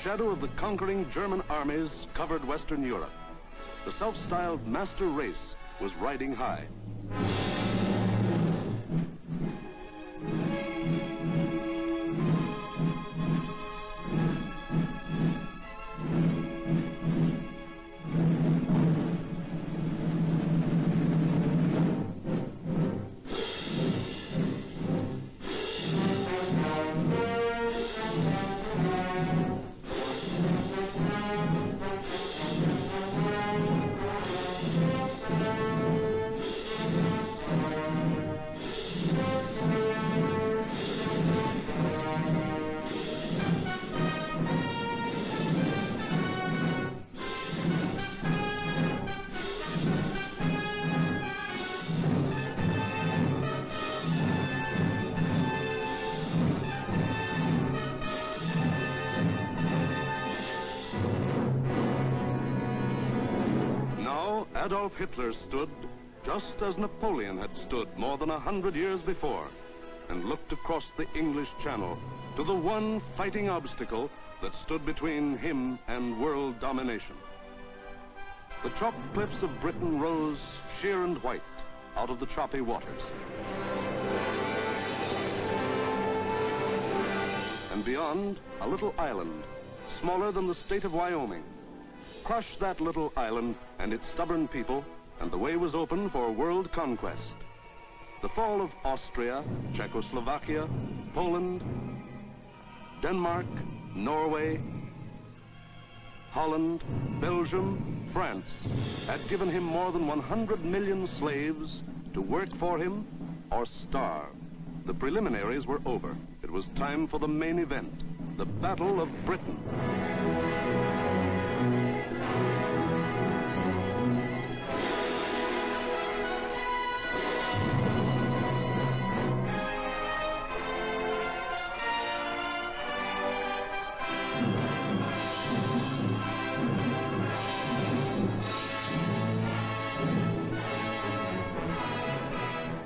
shadow of the conquering German armies covered Western Europe. The self-styled master race was riding high. Adolf Hitler stood just as Napoleon had stood more than 100 years before, and looked across the English Channel to the one fighting obstacle that stood between him and world domination. The chalk cliffs of Britain rose sheer and white out of the choppy waters. And beyond, a little island, smaller than the state of Wyoming. Crush that little island and its stubborn people, and the way was open for world conquest. The fall of Austria, Czechoslovakia, Poland, Denmark, Norway, Holland, Belgium, France had given him more than 100 million slaves to work for him or starve. The preliminaries were over. It was time for the main event, the Battle of Britain.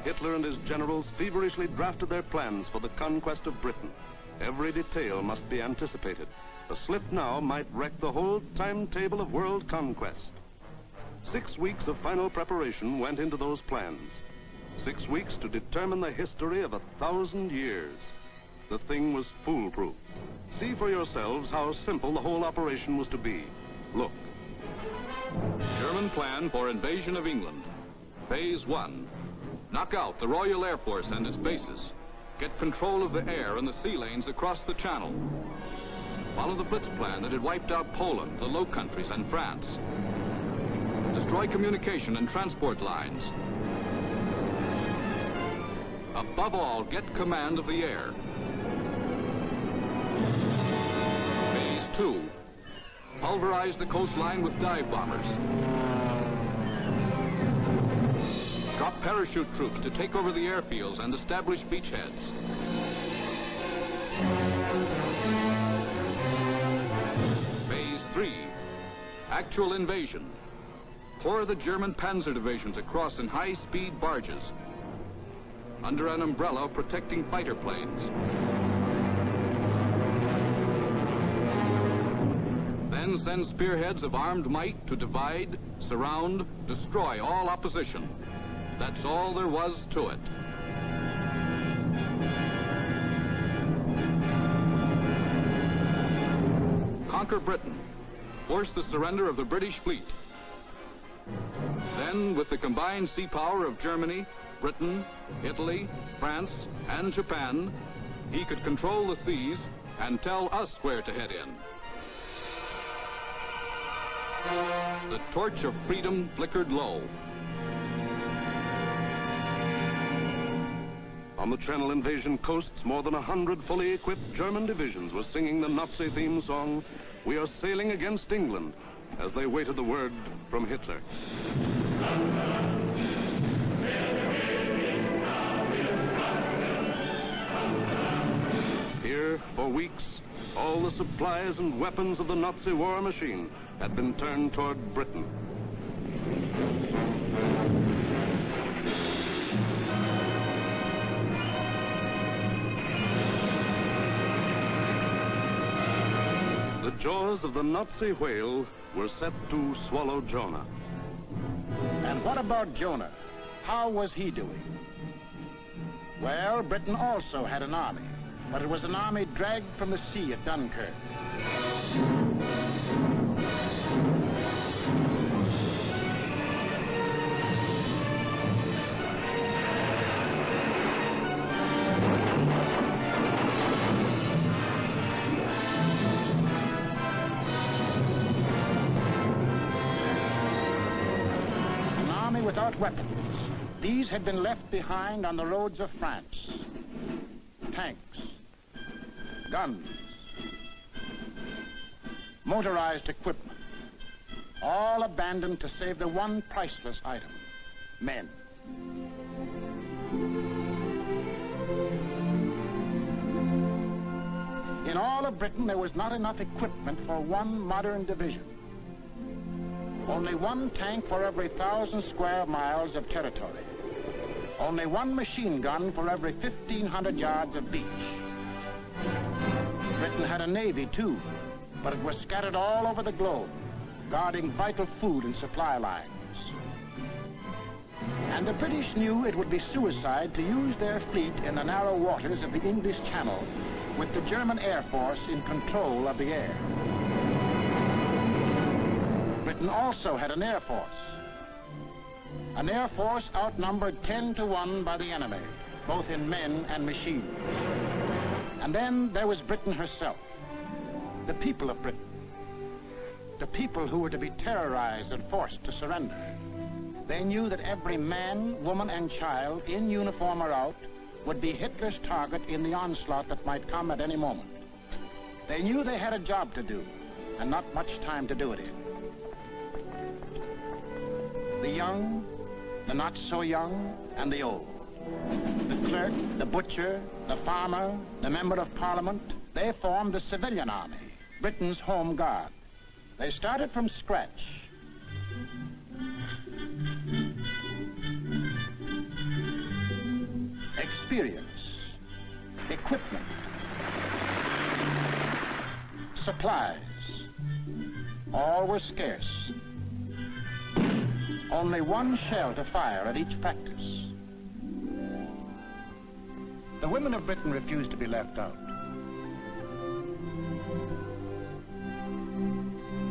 Hitler and his generals feverishly drafted their plans for the conquest of Britain. Every detail must be anticipated. A slip now might wreck the whole timetable of world conquest. 6 weeks of final preparation went into those plans. 6 weeks to determine the history of 1,000 years. The thing was foolproof. See for yourselves how simple the whole operation was to be. Look. German plan for invasion of England. Phase 1. Knock out the Royal Air Force and its bases. Get control of the air and the sea lanes across the Channel. Follow the Blitz plan that had wiped out Poland, the Low Countries, and France. Destroy communication and transport lines. Above all, get command of the air. Phase 2. Pulverize the coastline with dive bombers. Drop parachute troops to take over the airfields and establish beachheads. Phase 3. Actual invasion. Pour the German panzer divisions across in high-speed barges under an umbrella protecting fighter planes. Then send spearheads of armed might to divide, surround, destroy all opposition. That's all there was to it. Conquer Britain. Force the surrender of the British fleet. Then, with the combined sea power of Germany, Britain, Italy, France, and Japan, he could control the seas and tell us where to head in. The torch of freedom flickered low. On the Channel invasion coasts, more than 100 fully equipped German divisions were singing the Nazi theme song, "We are sailing against England," as they waited the word from Hitler. Here, for weeks, all the supplies and weapons of the Nazi war machine had been turned toward Britain. The jaws of the Nazi whale were set to swallow Jonah. And what about Jonah? How was he doing? Well, Britain also had an army, but it was an army dragged from the sea at Dunkirk. An army without weapons. These had been left behind on the roads of France. Tanks, guns, motorized equipment, all abandoned to save the one priceless item, men. In all of Britain, there was not enough equipment for one modern division. Only one tank for every 1,000 square miles of territory. Only one machine gun for every 1,500 yards of beach. Britain had a navy, too, but it was scattered all over the globe, guarding vital food and supply lines. And the British knew it would be suicide to use their fleet in the narrow waters of the English Channel with the German Air Force in control of the air. Britain also had an air force. An air force outnumbered 10 to 1 by the enemy, both in men and machines. And then there was Britain herself, the people of Britain, the people who were to be terrorized and forced to surrender. They knew that every man, woman, and child, in uniform or out, would be Hitler's target in the onslaught that might come at any moment. They knew they had a job to do, and not much time to do it in. The young, the not so young, and the old. The clerk, the butcher, the farmer, the member of parliament, they formed the civilian army, Britain's home guard. They started from scratch. Experience, equipment, supplies, all were scarce. Only one shell to fire at each practice. The women of Britain refused to be left out.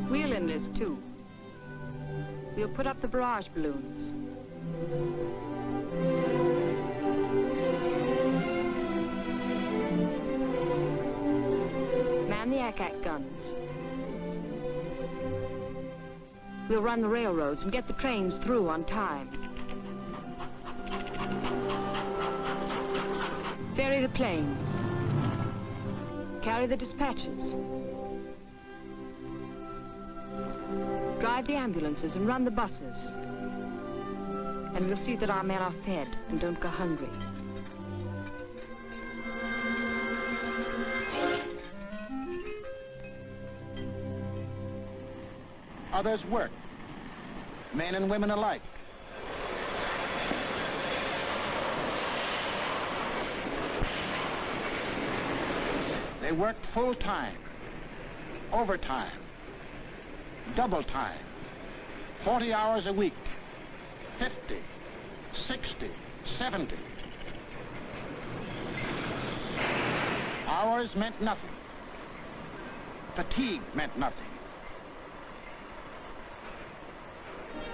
We'll enlist too. We'll put up the barrage balloons. Man the ack-ack guns. We'll run the railroads and get the trains through on time. Ferry the planes. Carry the dispatches. Drive the ambulances and run the buses. And we'll see that our men are fed and don't go hungry. Others worked, men and women alike. They worked full time, overtime, double time, 40 hours a week, 50, 60, 70. Hours meant nothing. Fatigue meant nothing.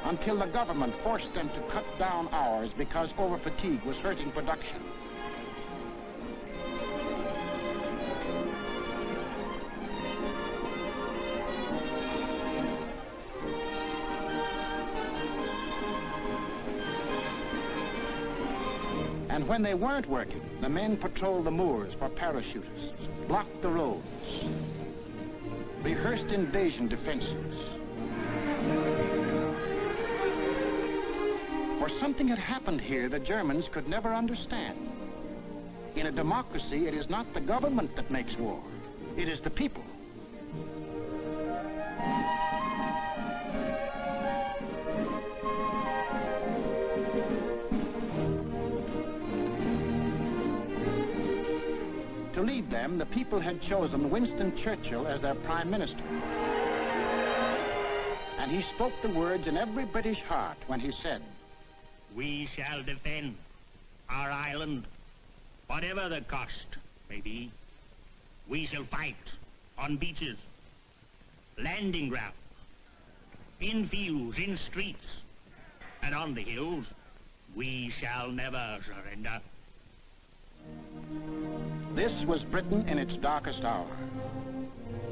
Until the government forced them to cut down hours because over-fatigue was hurting production. And when they weren't working, the men patrolled the moors for parachutists, blocked the roads, rehearsed invasion defenses. For something had happened here the Germans could never understand. In a democracy, it is not the government that makes war. It is the people. To To lead them, the people had chosen Winston Churchill as their prime minister. And he spoke the words in every British heart when he said, "We shall defend our island, whatever the cost may be. We shall fight on beaches, landing grounds, in fields, in streets, and on the hills. We shall never surrender." This was Britain in its darkest hour.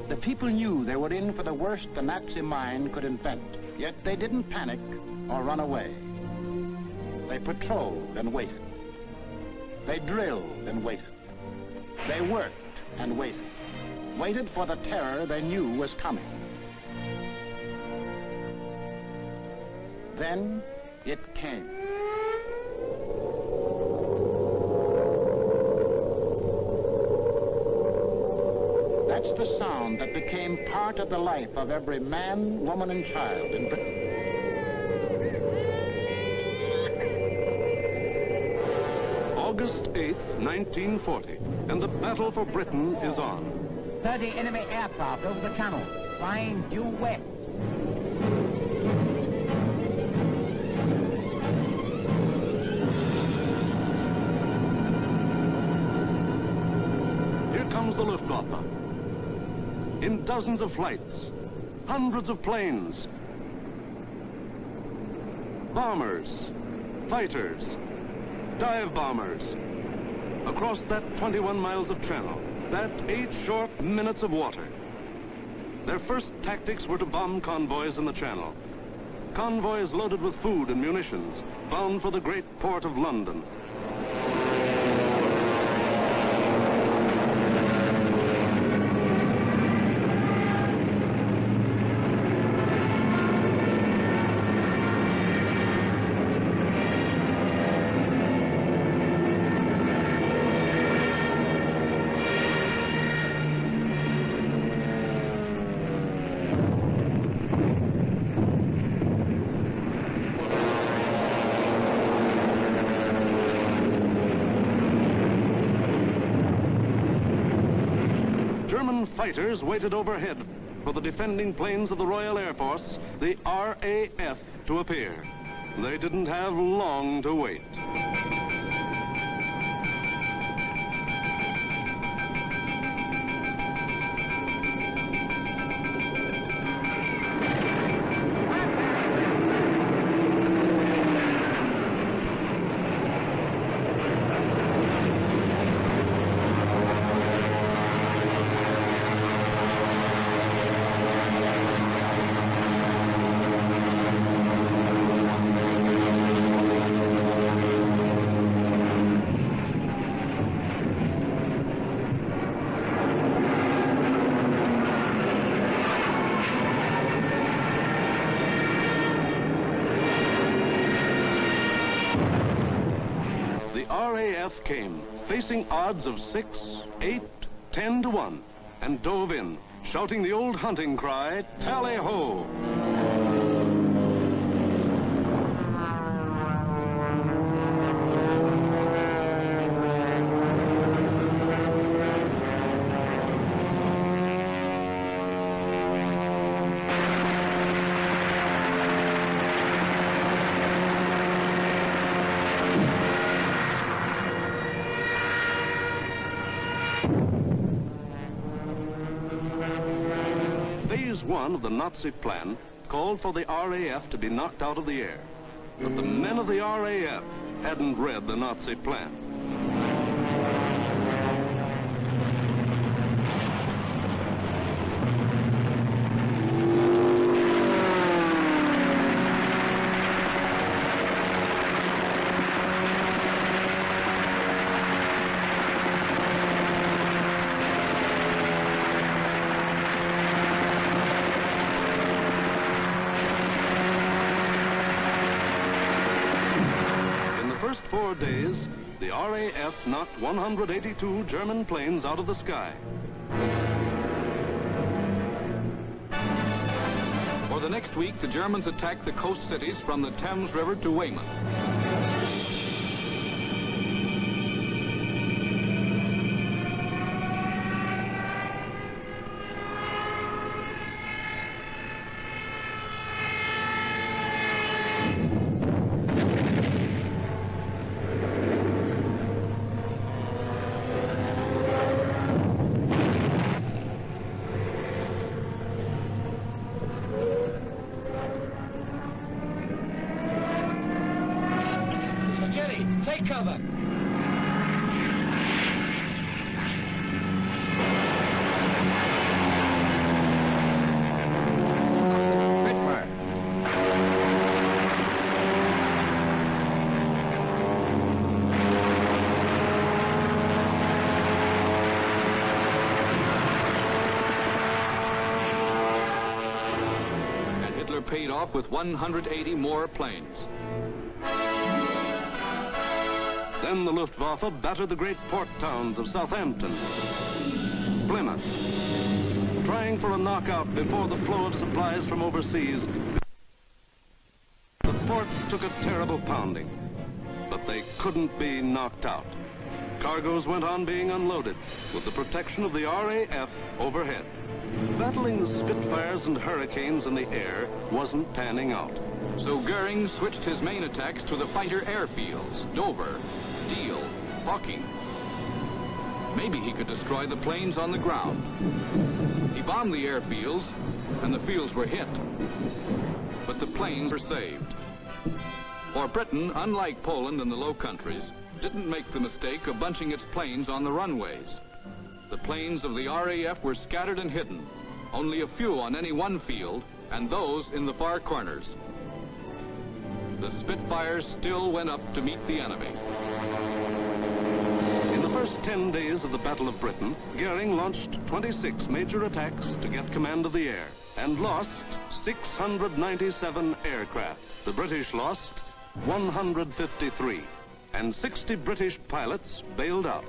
The people knew they were in for the worst the Nazi mind could invent, yet they didn't panic or run away. They patrolled and waited. They drilled and waited. They worked and waited. Waited for the terror they knew was coming. Then it came. That's the sound that became part of the life of every man, woman, and child in Britain. August 8th, 1940, and the battle for Britain is on. 30 enemy aircraft over the channel, flying due west. Here comes the Luftwaffe. In dozens of flights, hundreds of planes, bombers, fighters, dive bombers, across that 21 miles of channel, that 8 short minutes of water. Their first tactics were to bomb convoys in the channel. Convoys loaded with food and munitions, bound for the great port of London. German fighters waited overhead for the defending planes of the Royal Air Force, the RAF, to appear. They didn't have long to wait. RAF came, facing odds of 6, 8, 10 to 1, and dove in, shouting the old hunting cry, "Tally-ho!" Phase 1 of the Nazi plan called for the RAF to be knocked out of the air. But the men of the RAF hadn't read the Nazi plan. First 4 days, the RAF knocked 182 German planes out of the sky. For the next week, the Germans attacked the coast cities from the Thames River to Weymouth. Take cover. Paid off with 180 more planes. Then the Luftwaffe battered the great port towns of Southampton, Plymouth, trying for a knockout before the flow of supplies from overseas. The ports took a terrible pounding, but they couldn't be knocked out. Cargoes went on being unloaded with the protection of the RAF overhead. Battling the Spitfires and Hurricanes in the air wasn't panning out. So Goering switched his main attacks to the fighter airfields, Dover, Deal, Hawking. Maybe he could destroy the planes on the ground. He bombed the airfields, and the fields were hit. But the planes were saved. For Britain, unlike Poland and the Low Countries, didn't make the mistake of bunching its planes on the runways. The planes of the RAF were scattered and hidden, only a few on any one field, and those in the far corners. The Spitfires still went up to meet the enemy. In the first 10 days of the Battle of Britain, Goering launched 26 major attacks to get command of the air, and lost 697 aircraft. The British lost 153, and 60 British pilots bailed out.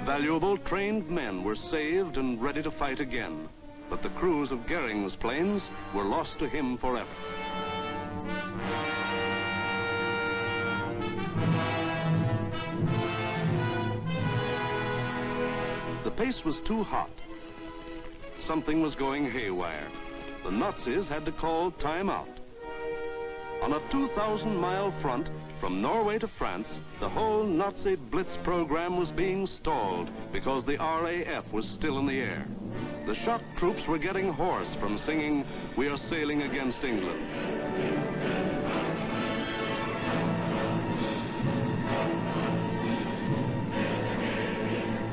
Valuable trained men were saved and ready to fight again, but the crews of Goering's planes were lost to him forever. The pace was too hot. Something was going haywire. The Nazis had to call time out. On a 2,000-mile front from Norway to France, the whole Nazi Blitz program was being stalled because the RAF was still in the air. The shock troops were getting hoarse from singing, "We are sailing against England."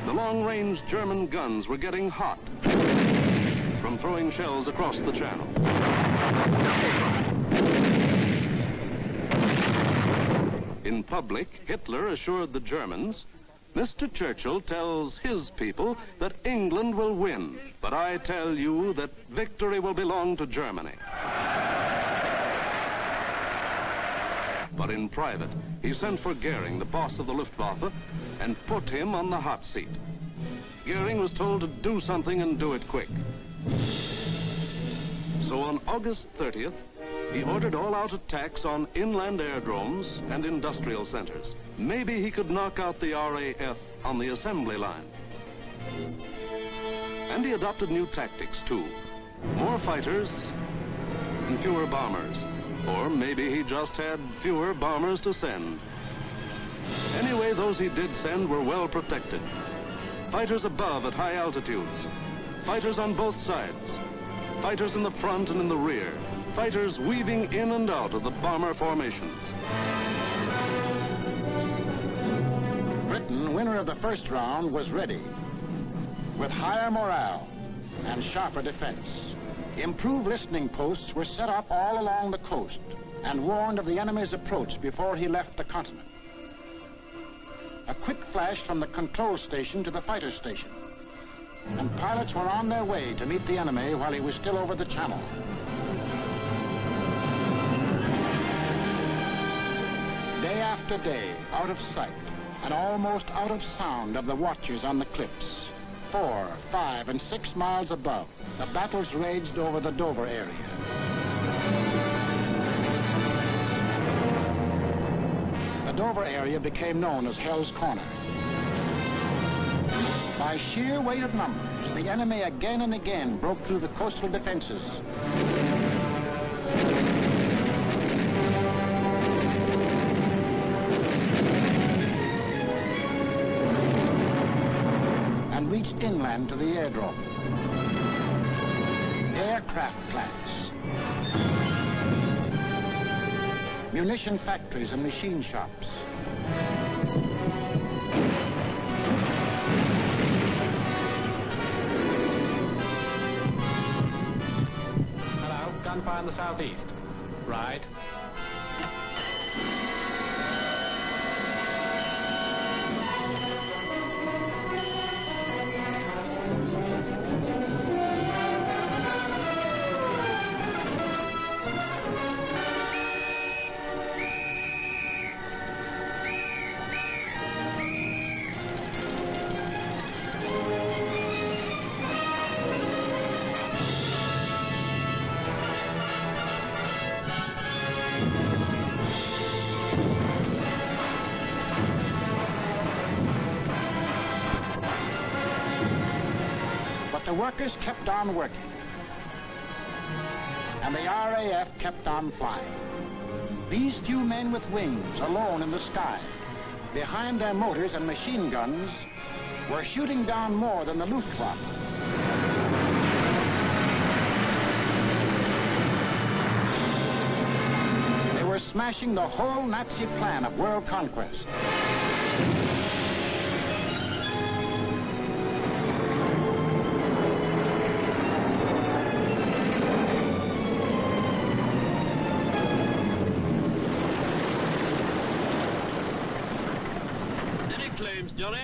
The long-range German guns were getting hot from throwing shells across the channel. In public, Hitler assured the Germans, "Mr. Churchill tells his people that England will win, but I tell you that victory will belong to Germany." But in private, he sent for Goering, the boss of the Luftwaffe, and put him on the hot seat. Goering was told to do something and do it quick. So on August 30th, he ordered all-out attacks on inland aerodromes and industrial centers. Maybe he could knock out the RAF on the assembly line. And he adopted new tactics, too. More fighters and fewer bombers. Or maybe he just had fewer bombers to send. Anyway, those he did send were well protected. Fighters above at high altitudes. Fighters on both sides. Fighters in the front and in the rear. Fighters weaving in and out of the bomber formations. Britain, winner of the first round, was ready. With higher morale and sharper defense. Improved listening posts were set up all along the coast and warned of the enemy's approach before he left the continent. A quick flash from the control station to the fighter station. And pilots were on their way to meet the enemy while he was still over the channel. Day after day, out of sight and almost out of sound of the watchers on the cliffs, 4, 5, and 6 miles above, the battles raged over the Dover area. The Dover area became known as Hell's Corner. By sheer weight of numbers, the enemy again and again broke through the coastal defenses. And reached inland to the airdrome. Aircraft plants, munition factories and machine shops. Hello, gunfire in the southeast. Right. The workers kept on working, and the RAF kept on flying. These few men with wings, alone in the sky, behind their motors and machine guns, were shooting down more than the Luftwaffe. They were smashing the whole Nazi plan of world conquest. Johnny?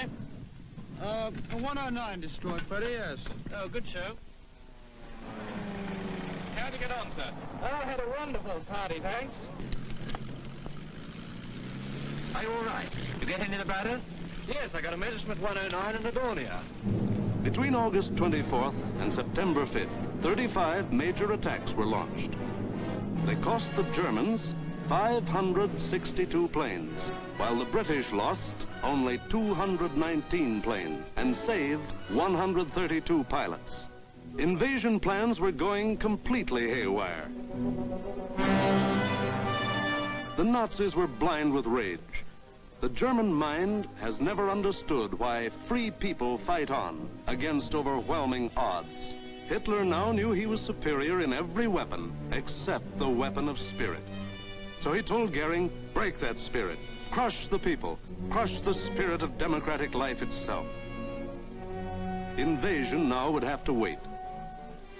109 destroyed, Freddie, yes. Oh, good show. How'd you get on, sir? I had a wonderful party, thanks. Are you all right? You get any of the batters? Yes, I got a Messerschmitt 109 in Adonia. Between August 24th and September 5th, 35 major attacks were launched. They cost the Germans 562 planes, while the British lost only 219 planes and saved 132 pilots. Invasion plans were going completely haywire. The Nazis were blind with rage. The German mind has never understood why free people fight on against overwhelming odds. Hitler now knew he was superior in every weapon except the weapon of spirit. So he told Goering, break that spirit, crush the people, crush the spirit of democratic life itself. Invasion now would have to wait.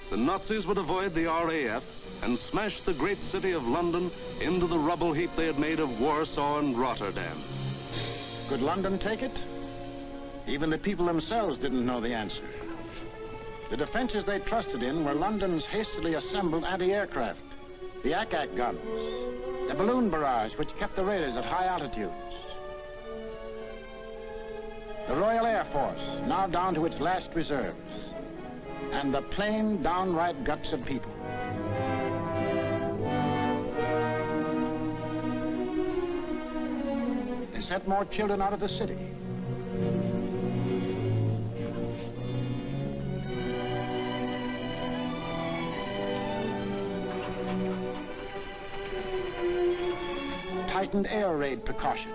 The Nazis would avoid the RAF and smash the great city of London into the rubble heap they had made of Warsaw and Rotterdam. Could London take it? Even the people themselves didn't know the answer. The defenses they trusted in were London's hastily assembled anti-aircraft, the Ack-Ack guns, the balloon barrage which kept the raiders at high altitudes, the Royal Air Force, now down to its last reserves, and the plain, downright guts of people. They sent more children out of the city. Tightened air raid precautions,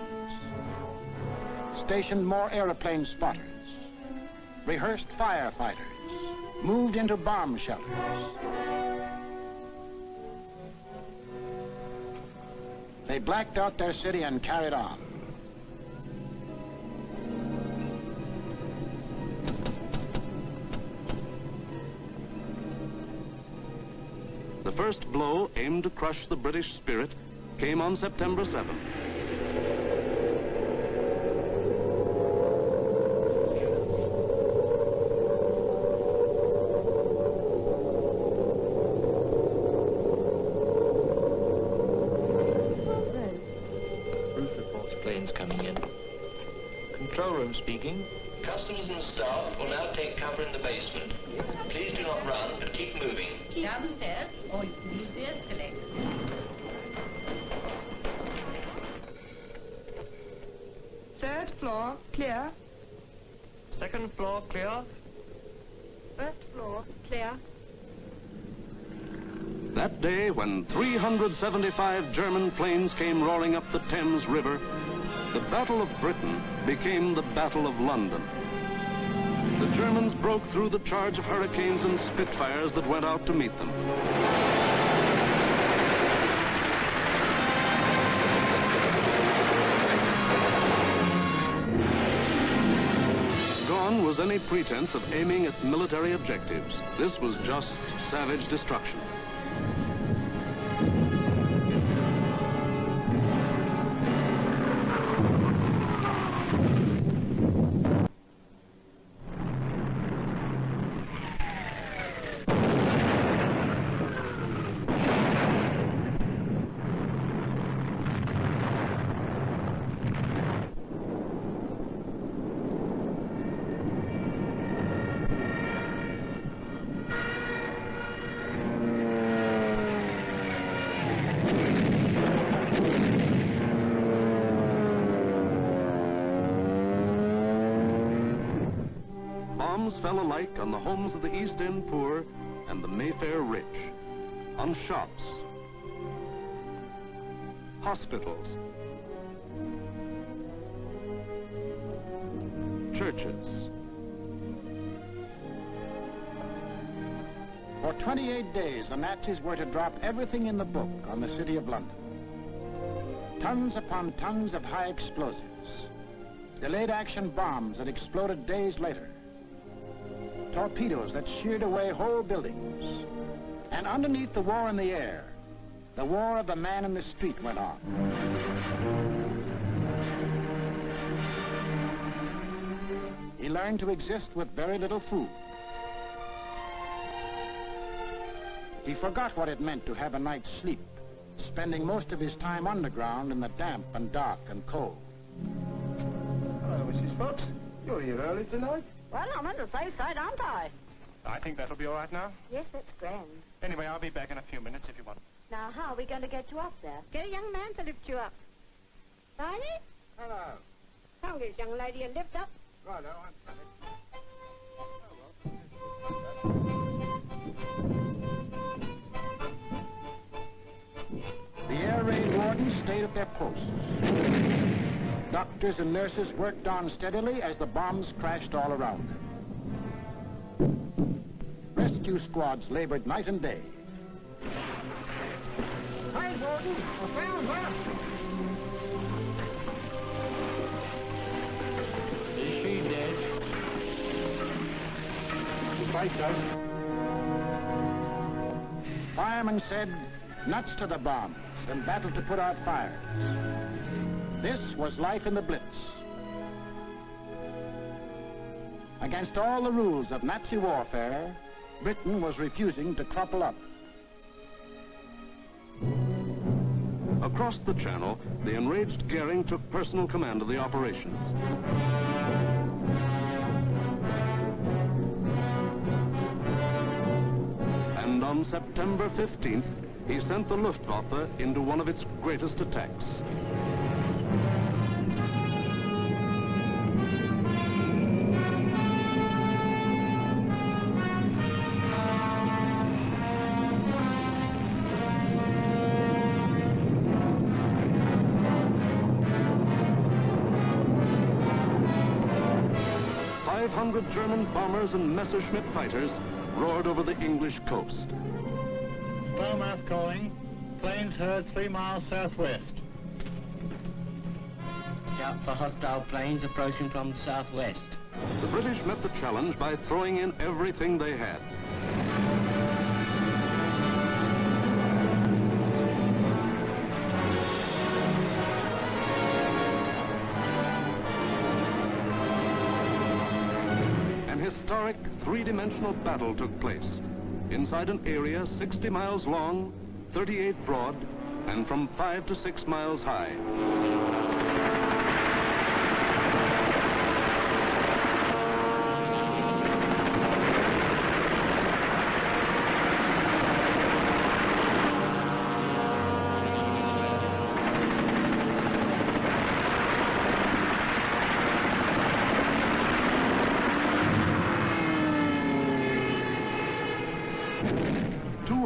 stationed more airplane spotters, rehearsed firefighters, moved into bomb shelters. They blacked out their city and carried on. The first blow aimed to crush the British spirit came on September 7th. Roof reports planes coming in. Control room speaking. Customers and staff will now take cover in the basement. Please do not run, but keep moving. Down the stairs, or you can use the escalator. Third floor, clear. Second floor clear. First floor, clear. That day, when 375 German planes came roaring up the Thames River, the Battle of Britain became the Battle of London. The Germans broke through the charge of Hurricanes and Spitfires that went out to meet them. Gone was any pretense of aiming at military objectives. This was just savage destruction. Bombs fell alike on the homes of the East End poor and the Mayfair rich, on shops, hospitals, churches. For 28 days, the Nazis were to drop everything in the book on the city of London. Tons upon tons of high explosives, delayed action bombs that exploded days later, torpedoes that sheared away whole buildings. And underneath the war in the air, the war of the man in the street went on. He learned to exist with very little food. He forgot what it meant to have a night's sleep, spending most of his time underground in the damp and dark and cold. Hello, Mrs. Fox. You're here early tonight. Well, I'm on the safe side, aren't I? I think that'll be all right now. Yes, that's grand. Anyway, I'll be back in a few minutes if you want. Now, how are we going to get you up there? Get a young man to lift you up. Barney? Hello. Tell this young lady to lift up. Righto, I'm coming. The air raid wardens stayed at their posts. Doctors and nurses worked on steadily as the bombs crashed all around them. Rescue squads labored night and day. Hi, Warden. I found her. Is she dead? Right, sir. Firemen said, nuts to the bombs and battle to put out fires. This was life in the Blitz. Against all the rules of Nazi warfare, Britain was refusing to crumple up. Across the Channel, the enraged Goering took personal command of the operations. And on September 15th, he sent the Luftwaffe into one of its greatest attacks. German bombers and Messerschmitt fighters roared over the English coast. Starmouth calling. Planes heard 3 miles southwest. Watch out for hostile planes approaching from the southwest. The British met the challenge by throwing in everything they had. Historic three-dimensional battle took place inside an area 60 miles long, 38 broad, and from 5 to 6 miles high.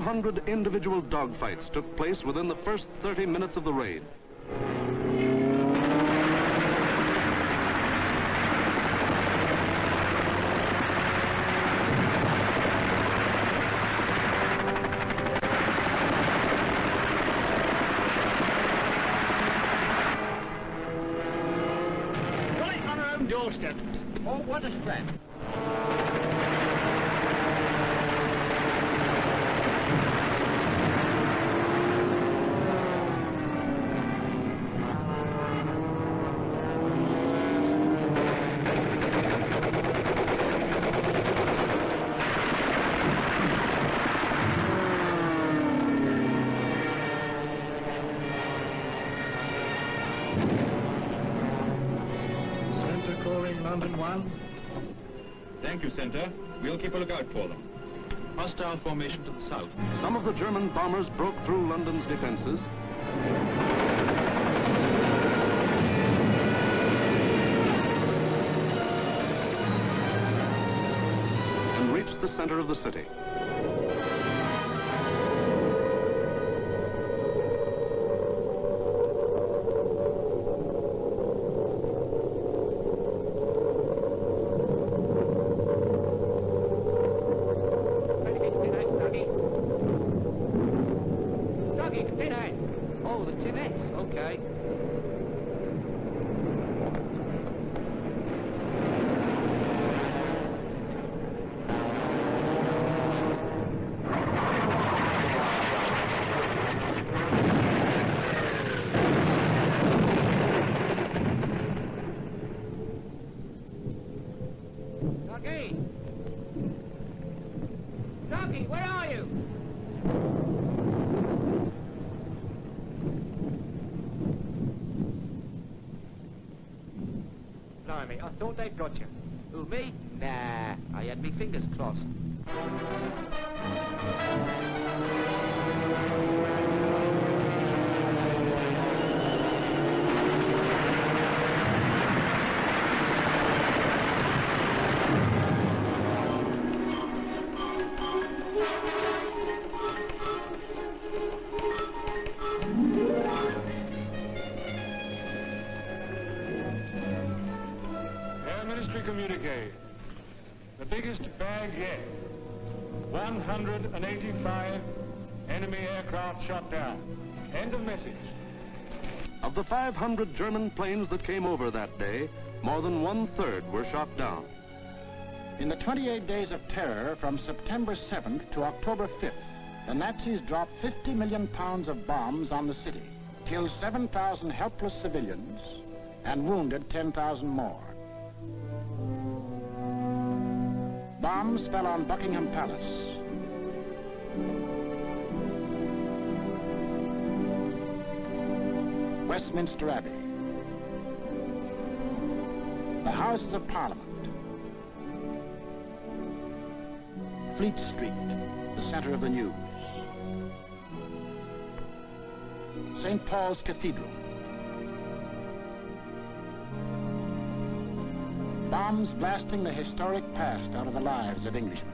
200 individual dogfights took place within the first 30 minutes of the raid. Right on our own doorstep. Oh, what a threat. Centre calling London 1. Thank you, Center. We'll keep a lookout for them. Hostile formation to the south. Some of the German bombers broke through London's defenses. And reached the center of the city. Oh, the Tibets, okay. Doggy! Doggy, where are you? Blimey, I thought they'd got you. Who, me? Nah, I had me fingers crossed. Air Ministry communique. The biggest bag yet. 185 enemy aircraft shot down. End of message. Of the 500 German planes that came over that day, more than 1/3 were shot down. In the 28 days of terror from September 7th to October 5th, the Nazis dropped 50 million pounds of bombs on the city, killed 7,000 helpless civilians, and wounded 10,000 more. Bombs fell on Buckingham Palace, Westminster Abbey, the Houses of Parliament, Fleet Street, the center of the news, St. Paul's Cathedral. Bombs blasting the historic past out of the lives of Englishmen.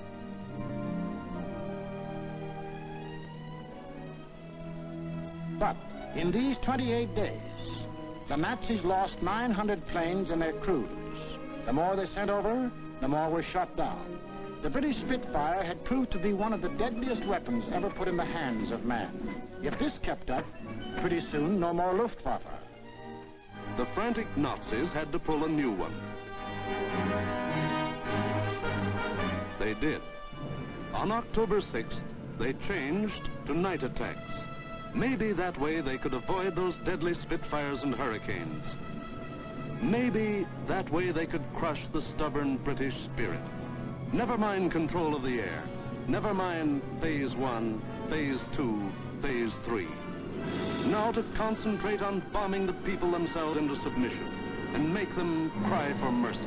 But in these 28 days, the Nazis lost 900 planes and their crews. The more they sent over, the more were shot down. The British Spitfire had proved to be one of the deadliest weapons ever put in the hands of man. If this kept up, pretty soon no more Luftwaffe. The frantic Nazis had to pull a new one. They did. On October 6th, they changed to night attacks. Maybe that way they could avoid those deadly Spitfires and Hurricanes. Maybe that way they could crush the stubborn British spirit. Never mind control of the air. Never mind Phase 1, Phase 2, Phase 3. Now to concentrate on bombing the people themselves into submission and make them cry for mercy.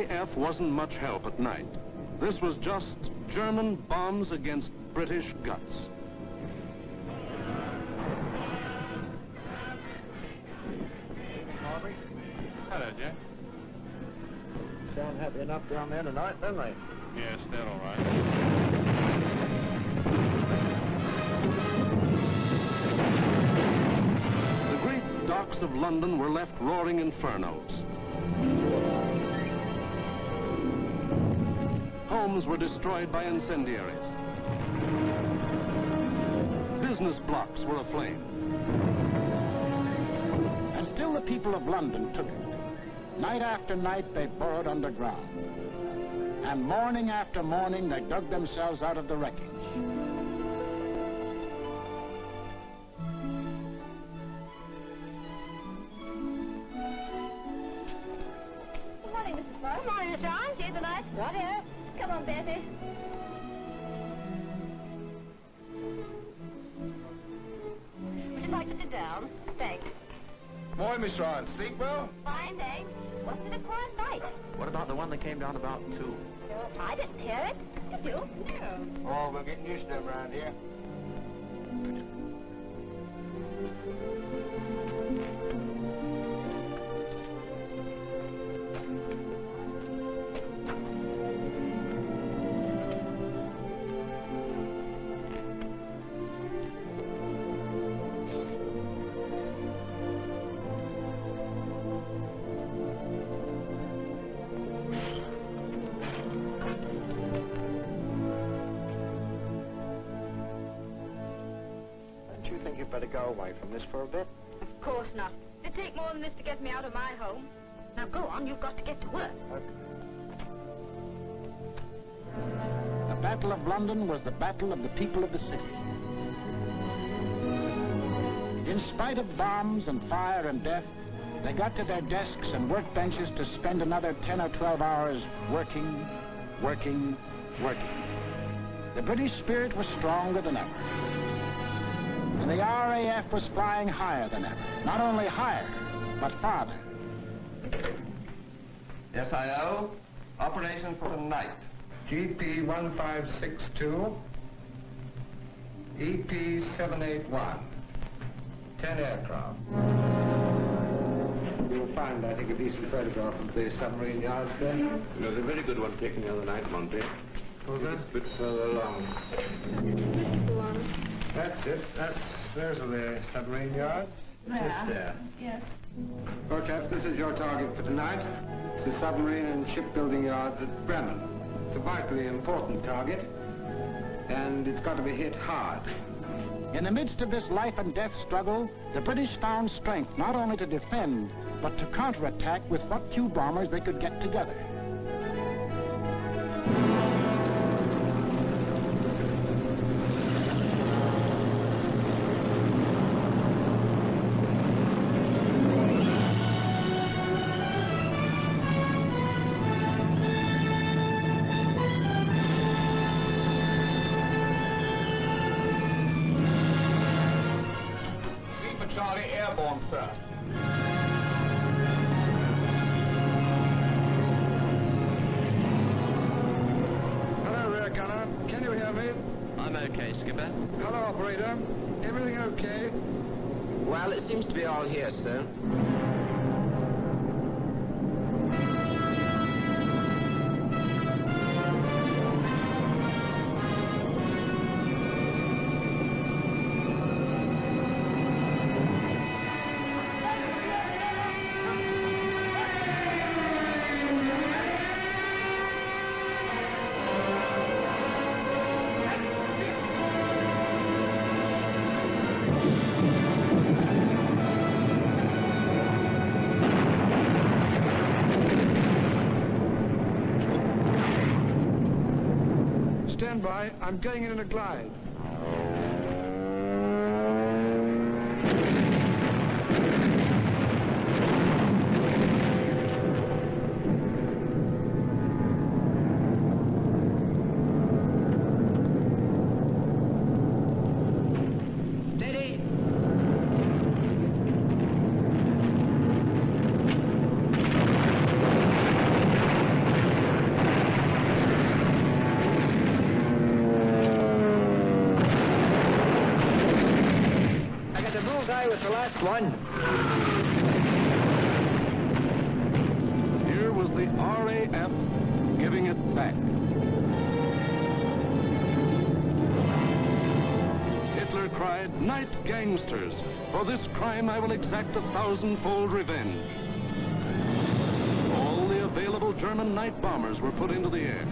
RAF wasn't much help at night. This was just German bombs against British guts. Hello, Jack. Sound happy enough down there tonight, don't they? Yes, they're all right. The great docks of London were left roaring infernos. Homes were destroyed by incendiaries. Business blocks were aflame. And still the people of London took it. Night after night they burrowed underground. And morning after morning they dug themselves out of the wreckage. Good morning, Mrs. Farr. Good morning, Miss Ryan. See you tonight. Right here. Come on, Betty. Would you like to sit down? Thanks. Morning, Miss Ryan. Sleep well? Fine, thanks. Wasn't it a quiet night? What about the one that came down about 2? No, I didn't hear it. Did you? No. Oh, we're getting used to them around here. You better go away from this for a bit. Of course not. It'd take more than this to get me out of my home. Now go on, you've got to get to work. The Battle of London was the battle of the people of the city. In spite of bombs and fire and death, they got to their desks and workbenches to spend another 10 or 12 hours working, working, working. The British spirit was stronger than ever. And the RAF was flying higher than ever. Not only higher, but farther. Yes, I know. Operation for tonight. GP 1562, EP 781. 10 aircraft. You'll find, I think, a decent photograph of the submarine yards there. There's a very good one taken the other night, Monty. Was that? A bit further along. That's it. Those are the submarine yards. Just there. Yes. Well, chaps, this is your target for tonight. It's the submarine and shipbuilding yards at Bremen. It's a vitally important target, and it's got to be hit hard. In the midst of this life and death struggle, the British found strength not only to defend, but to counterattack with what few bombers they could get together. Charlie, airborne, sir. Hello, rear gunner. Can you hear me? I'm okay, Skipper. Hello, operator. Everything okay? Well, it seems to be all here, sir. Stand by. I'm going in a glide. Steady! I was the last one. Here was the RAF giving it back. Hitler cried, "Night, gangsters! For this crime I will exact 1,000-fold revenge." All the available German night bombers were put into the air.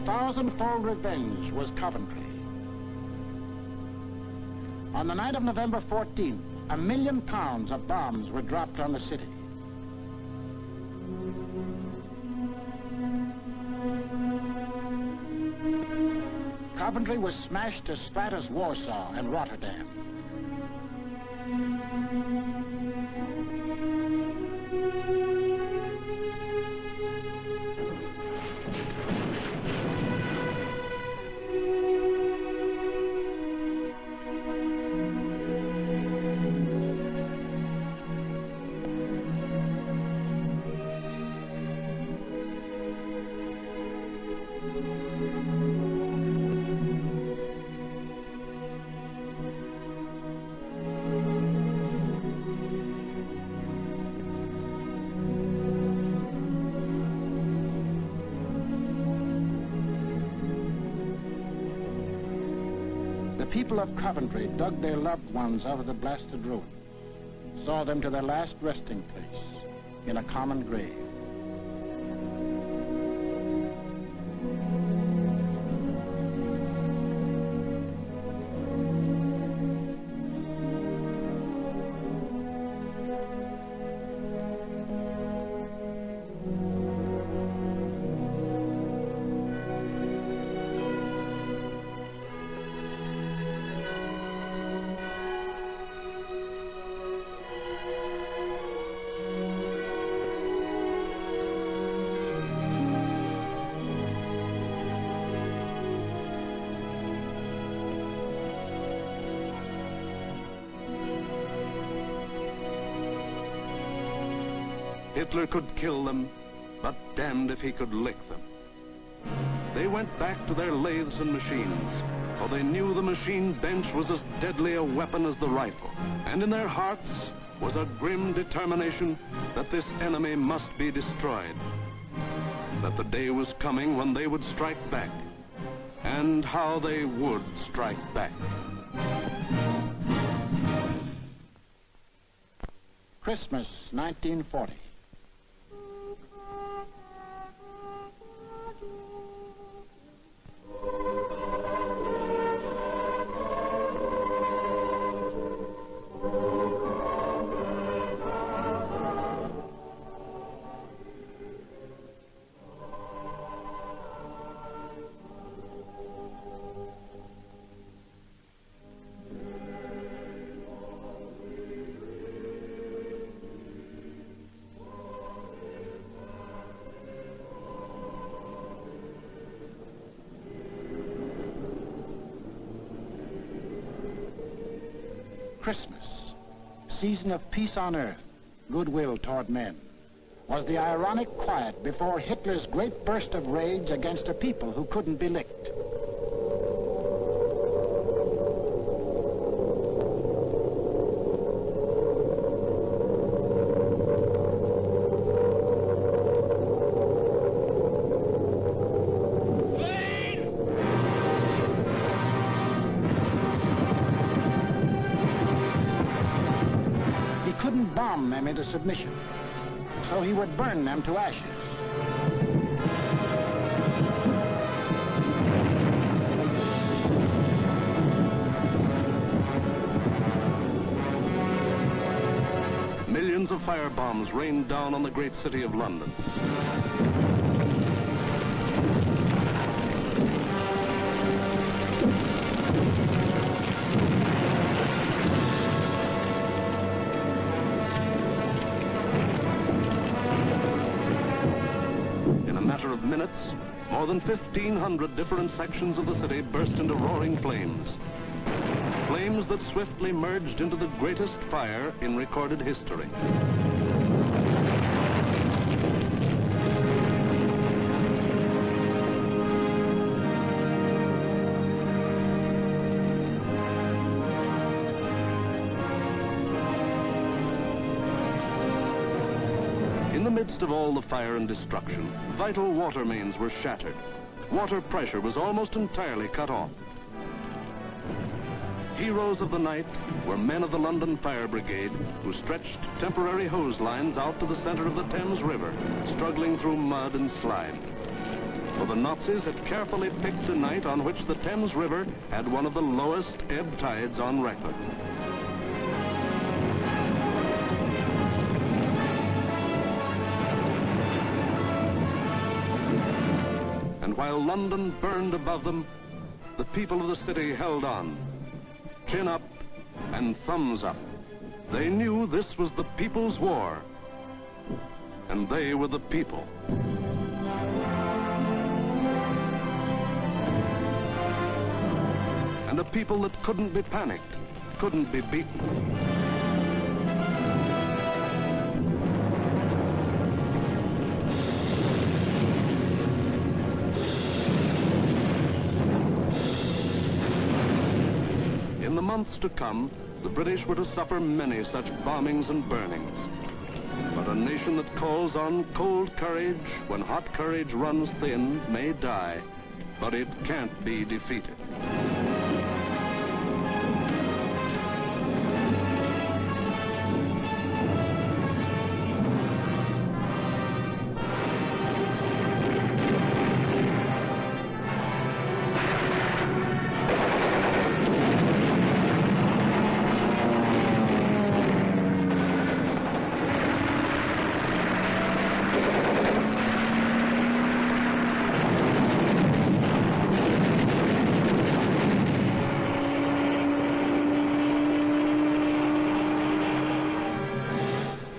Thousand-fold revenge was Coventry. On the night of November 14th, 1 million pounds of bombs were dropped on the city. Coventry was smashed as flat as Warsaw and Rotterdam. The people of Coventry dug their loved ones out of the blasted ruin, saw them to their last resting place in a common grave. Hitler could kill them, but damned if he could lick them. They went back to their lathes and machines, for they knew the machine bench was as deadly a weapon as the rifle. And in their hearts was a grim determination that this enemy must be destroyed. That the day was coming when they would strike back, and how they would strike back. Christmas, 1940. Christmas, season of peace on earth, goodwill toward men, was the ironic quiet before Hitler's great burst of rage against a people who couldn't be licked. Couldn't bomb them into submission, so he would burn them to ashes. Millions of firebombs rained down on the great city of London. matter of minutes, more than 1,500 different sections of the city burst into roaring flames. Flames that swiftly merged into the greatest fire in recorded history. In the midst of all the fire and destruction, vital water mains were shattered. Water pressure was almost entirely cut off. Heroes of the night were men of the London Fire Brigade who stretched temporary hose lines out to the center of the Thames River, struggling through mud and slime. For the Nazis had carefully picked a night on which the Thames River had one of the lowest ebb tides on record. And while London burned above them, the people of the city held on. Chin up and thumbs up. They knew this was the people's war, and they were the people. And a people that couldn't be panicked, couldn't be beaten. In the months to come, the British were to suffer many such bombings and burnings. But a nation that calls on cold courage when hot courage runs thin may die, but it can't be defeated.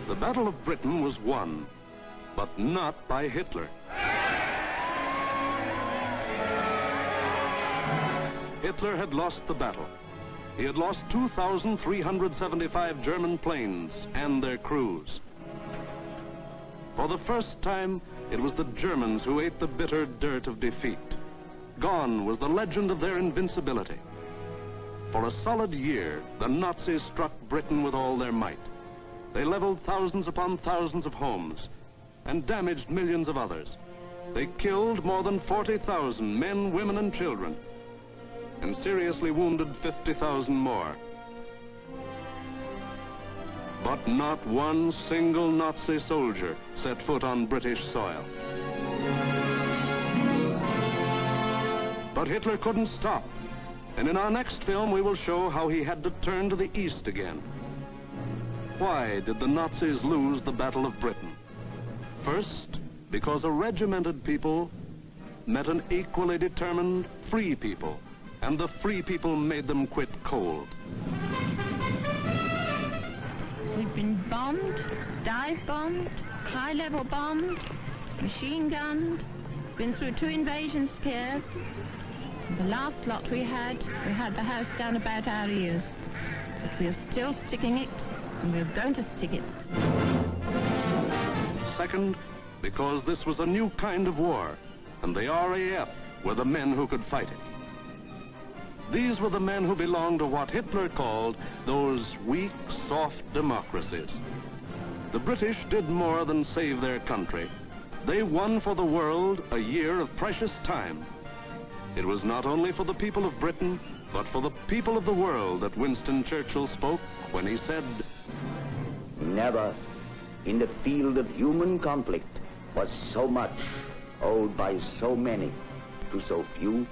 The Battle of Britain was won, but not by Hitler. Hitler had lost the battle. He had lost 2,375 German planes and their crews. For the first time, it was the Germans who ate the bitter dirt of defeat. Gone was the legend of their invincibility. For a solid year, the Nazis struck Britain with all their might. They leveled thousands upon thousands of homes and damaged millions of others. They killed more than 40,000 men, women, and children, and seriously wounded 50,000 more. But not one single Nazi soldier set foot on British soil. But Hitler couldn't stop, and in our next film we will show how he had to turn to the east again. Why did the Nazis lose the Battle of Britain? First, because a regimented people met an equally determined free people, and the free people made them quit cold. We've been bombed, dive-bombed, high-level bombed, machine-gunned, been through 2 invasion scares. The last lot we had the house down about our ears. But we're still sticking it, and we're going to stick it. Second, because this was a new kind of war, and the RAF were the men who could fight it. These were the men who belonged to what Hitler called those weak, soft democracies. The British did more than save their country. They won for the world a year of precious time. It was not only for the people of Britain, but for the people of the world that Winston Churchill spoke when he said, "Never in the field of human conflict was so much owed by so many to so few."